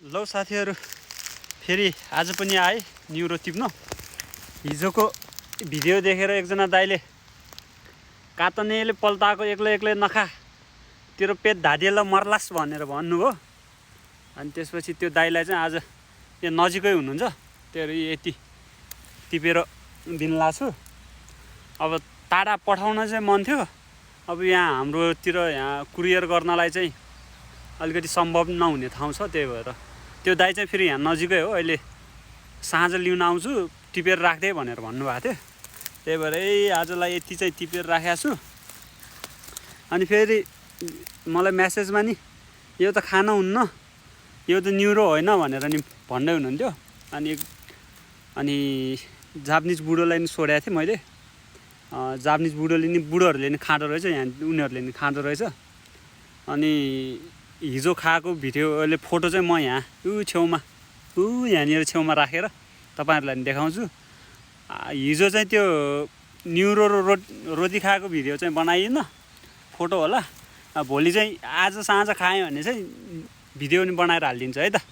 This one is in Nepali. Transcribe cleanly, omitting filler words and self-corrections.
लौ साथीहरु फेरि आज पनि आए न्युरो टिप्न। हिजोको भिडियो देखेर एकजना दाइले कातनेले पल्टाएको एक्लै नखा तेरो पेट धादिएला मर्लास भनेर भन्नुभयो। अनि त्यसपछि त्यो दाइलाई चाहिँ आज यो नजिकै हुनुहुन्छ तेरो यति टिपेर दिन लाछु। अब टाढा पठाउन चाहिँ मन थियो, अब यहाँ हाम्रोतिर यहाँ कुरियर गर्नलाई चाहिँ अलिकति सम्भव नहुने ठाउँ छ, त्यही भएर त्यो दाइ चाहिँ फेरि यहाँ नजिकै हो। अहिले साँझ लिन आउँछु टिपेर राख्दै भनेर भन्नुभएको थियो, त्यही भएर आजलाई यति चाहिँ टिपेर राखेको छु। अनि फेरि मलाई मेसेजमा नि यो त खान हुन्न, यो त न्युरो होइन भनेर नि भन्दै हुनुहुन्थ्यो। अनि जापानिज बुढोलाई नि सोधेको थिएँ मैले। जापानिज बुढोहरूले नि खाँदो रहेछ, यहाँ उनीहरूले नि खाँदो रहेछ। अनि हिजो खाएको भिडियोले फोटो चाहिँ म यहाँ छेउमा यहाँनिर छेउमा राखेर तपाईँहरूलाई नि देखाउँछु। हिजो चाहिँ त्यो न्युरो रोटी खाएको भिडियो चाहिँ बनाइएन, फोटो होला। भोलि चाहिँ आज साँझ खाएँ भने चाहिँ भिडियो नि बनाएर हालिदिन्छु है त।